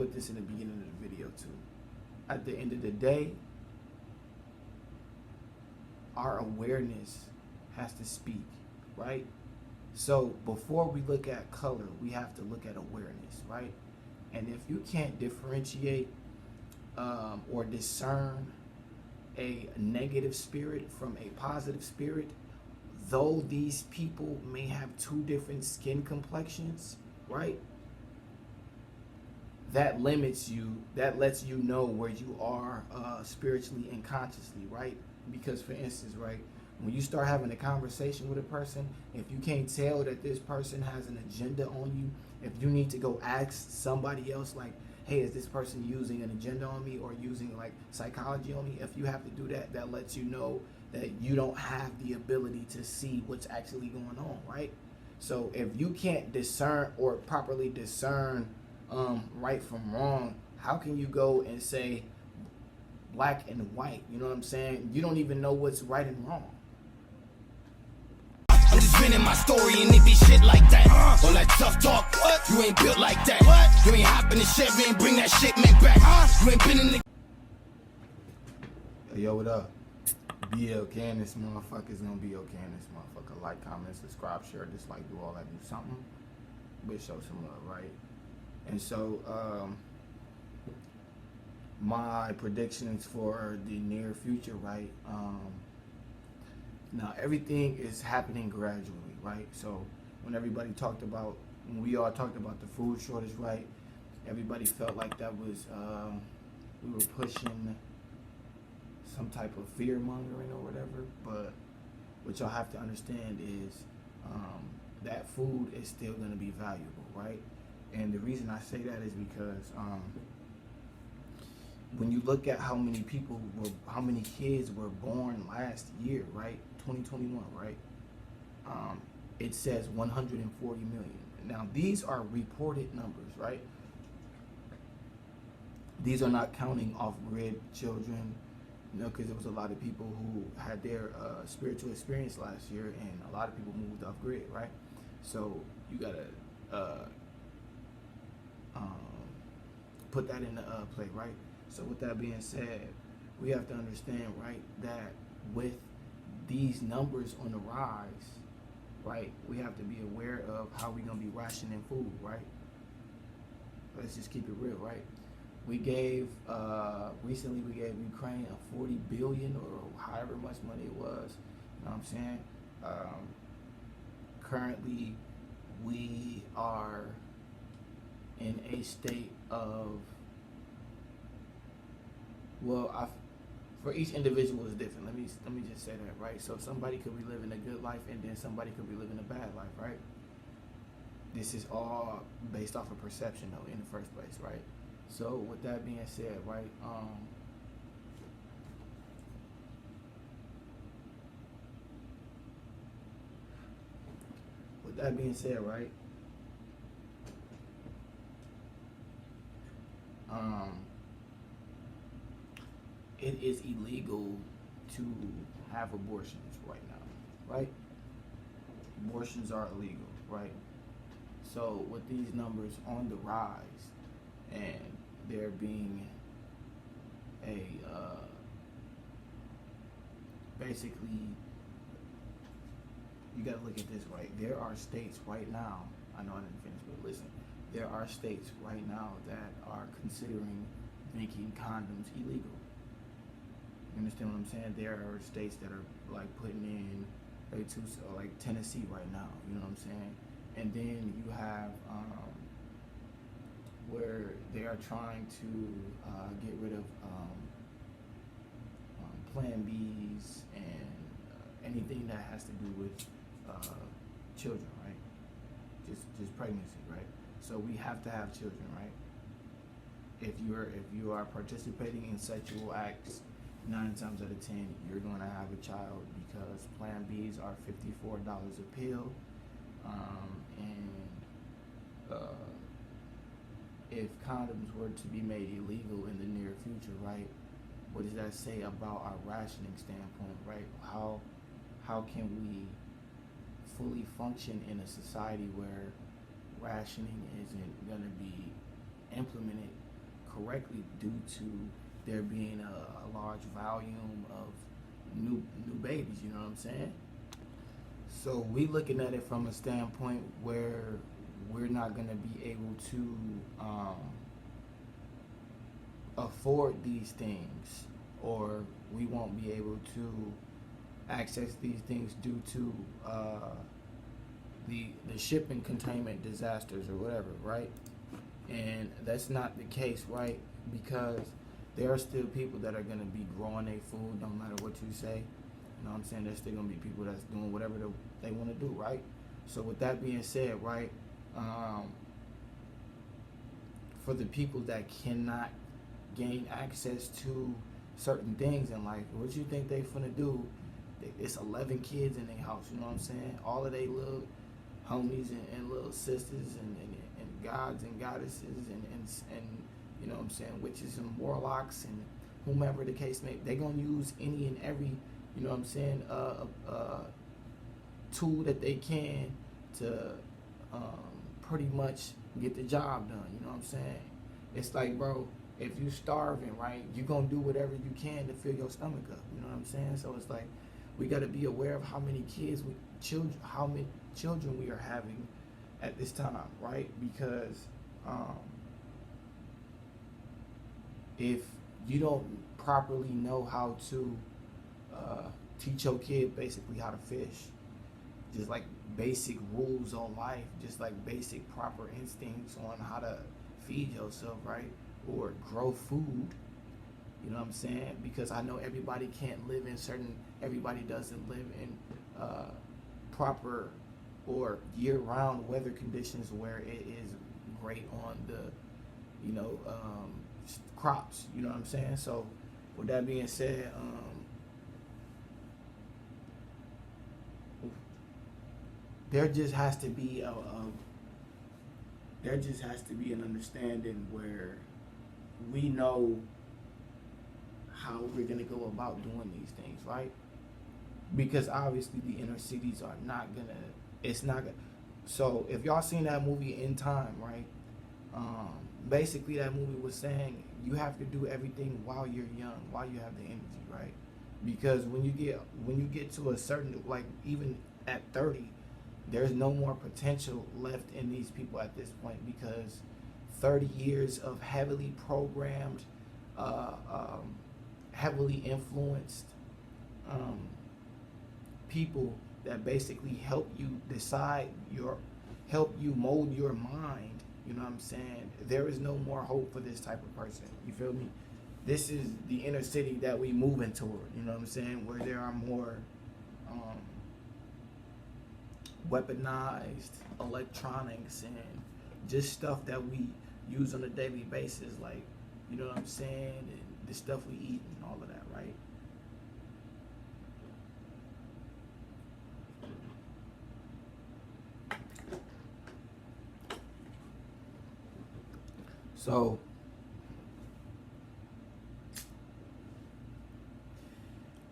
put this in the beginning of the video too. At the end of the day, our awareness has to speak, right? So before we look at color, we have to look at awareness, right? And if you can't differentiate or discern a negative spirit from a positive spirit, though these people may have two different skin complexions, right? That limits you, that lets you know where you are spiritually and consciously, right? Because for instance, right, when you start having a conversation with a person, if you can't tell that this person has an agenda on you, if you need to go ask somebody else like, hey, is this person using an agenda on me or using like psychology on me? If you have to do that, that lets you know that you don't have the ability to see what's actually going on, right? So if you can't discern or properly discern right from wrong, how can you go and say black and white? You know what I'm saying? You don't even know what's right and wrong. I'm just spinning my story and it be shit like that. All that tough talk, what? You ain't built like that. What? You ain't hopping the shit, you ain't bring that shit man back. You ain't been in the... Yo, what up? Be okay in this motherfucker's gonna be okay in this motherfucker. Like, comment, subscribe, share, dislike, do all that, do something. But show some love, right? And so, my predictions for the near future, right? Now everything is happening gradually, right? So when we all talked about the food shortage, right? Everybody felt like that was, we were pushing some type of fear mongering or whatever. But what y'all have to understand is that food is still going to be valuable, right? And the reason I say that is because when you look at how many kids were born last year, right? 2021, right? It says 140 million. Now, these are reported numbers, right? These are not counting off-grid children, you know, because there was a lot of people who had their spiritual experience last year, and a lot of people moved off-grid, right? So you gotta put that into play, right? So with that being said, we have to understand, right, that with these numbers on the rise, right, we have to be aware of how we're going to be rationing food, right? Let's just keep it real, right? We gave, recently we gave Ukraine a 40 billion or however much money it was, you know what I'm saying? Currently, we are in a state of, well, for each individual is different. Let me just say that, right? So somebody could be living a good life and then somebody could be living a bad life, right? This is all based off of perception though in the first place, right? So with that being said, right, with that being said, right, it is illegal to have abortions right now, right? Abortions are illegal, right? So with these numbers on the rise and there being a, basically, you gotta look at this, right? There are states right now, I know I didn't finish, but listen, there are states right now that are considering making condoms illegal. You understand what I'm saying? There are states that are like putting in, like Tennessee right now, you know what I'm saying? And then you have where they are trying to get rid of Plan Bs and anything that has to do with children, right? Just pregnancy, right? So we have to have children, right? If you are participating in sexual acts, 9 times out of 10, you're going to have a child because Plan Bs are $54 a pill. If condoms were to be made illegal in the near future, right, what does that say about our rationing standpoint, right? How can we fully function in a society where rationing isn't going to be implemented correctly due to there being a large volume of new babies. You know what I'm saying? So we looking at it from a standpoint where we're not gonna be able to afford these things, or we won't be able to access these things due to the shipping containment disasters or whatever, right? And that's not the case, right? Because there are still people that are gonna be growing their food no matter what you say. You know what I'm saying? There's still gonna be people that's doing whatever they want to do, right? So with that being said, right, for the people that cannot gain access to certain things in life, what you think they finna do? It's 11 kids in their house, you know what I'm saying? All of they little homies and little sisters and gods and goddesses and you know what I'm saying, witches and warlocks and whomever the case may be. They're gonna use any and every, you know what I'm saying, tool that they can to pretty much get the job done, you know what I'm saying? It's like, bro, if you starving, right, you gonna do whatever you can to fill your stomach up, you know what I'm saying? So it's like, we gotta be aware of how many how many children we are having at this time, right? Because if you don't properly know how to teach your kid basically how to fish, just like basic rules on life, just like basic proper instincts on how to feed yourself, right? Or grow food, you know what I'm saying? Because I know everybody can't live in everybody doesn't live in proper or year-round weather conditions where it is great on the, you know, crops, you know what I'm saying? So with that being said, there just has to be an understanding where we know how we're gonna go about doing these things, right? Because obviously the inner cities are not gonna. It's not gonna. So if y'all seen that movie In Time, right? Basically that movie was saying you have to do everything while you're young, while you have the energy, right? Because when you get to a certain, like even at 30, there's no more potential left in these people at this point, because 30 years of heavily programmed, heavily influenced people that basically help you help you mold your mind. You know what I'm saying? There is no more hope for this type of person. You feel me? This is the inner city that we moving toward. You know what I'm saying? Where there are more weaponized electronics and just stuff that we use on a daily basis, like, you know what I'm saying, and the stuff we eat and all of that, right? So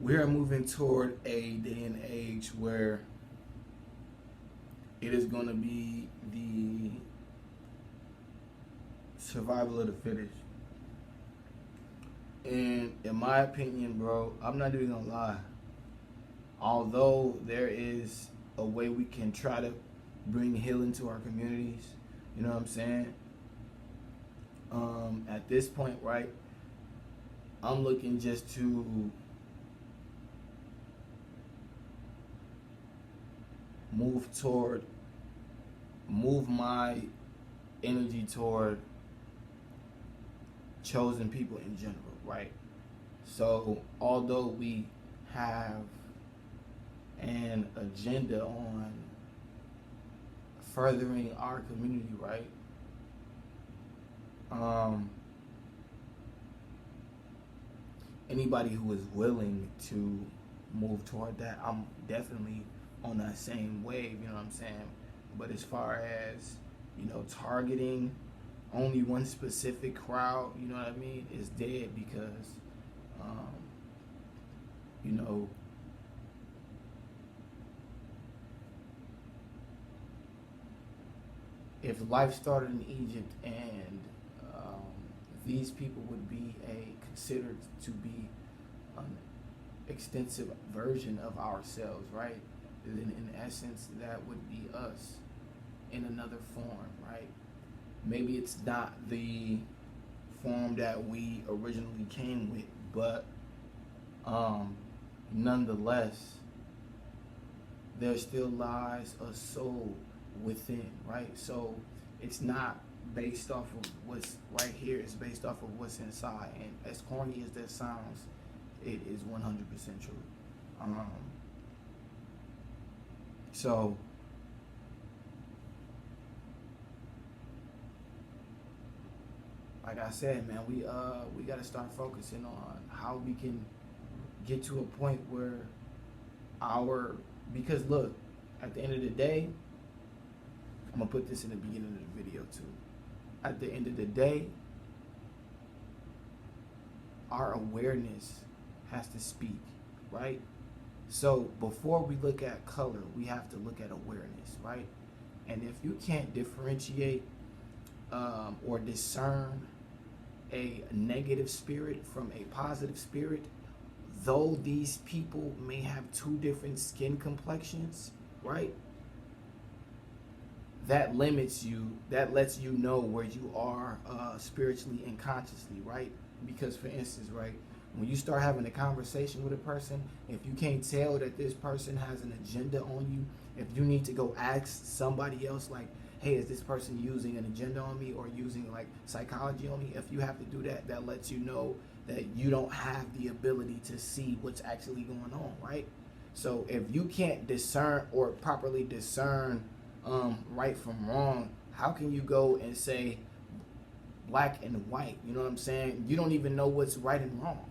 we are moving toward a day and age where it is going to be the survival of the fittest. And in my opinion, bro, I'm not even gonna lie. Although there is a way we can try to bring healing to our communities, you know what I'm saying? At this point, right, I'm looking just to move my energy toward chosen people in general, right? So although we have an agenda on furthering our community, right? Anybody who is willing to move toward that, I'm definitely on that same wave, you know what I'm saying? But as far as, you know, targeting only one specific crowd, you know what I mean, is dead, because, you know, if life started in Egypt and these people would be considered to be an extensive version of ourselves, right? In essence, that would be us in another form, right? Maybe it's not the form that we originally came with, but nonetheless, there still lies a soul within, right? So it's not based off of what's right here, it's based off of what's inside. And as corny as that sounds, it is 100% true. So like I said, man, we got to start focusing on how we can get to a point where because look, at the end of the day, I'm gonna put this in the beginning of the video too. At the end of the day, our awareness has to speak, right? So before we look at color, we have to look at awareness, right? And if you can't differentiate or discern a negative spirit from a positive spirit, though these people may have two different skin complexions, right? That limits you, that lets you know where you are spiritually and consciously, right? Because for instance, right, when you start having a conversation with a person, if you can't tell that this person has an agenda on you, if you need to go ask somebody else like, hey, is this person using an agenda on me or using like psychology on me? If you have to do that, that lets you know that you don't have the ability to see what's actually going on, right? So if you can't discern or properly discern right from wrong, how can you go and say black and white? You know what I'm saying? You don't even know what's right and wrong.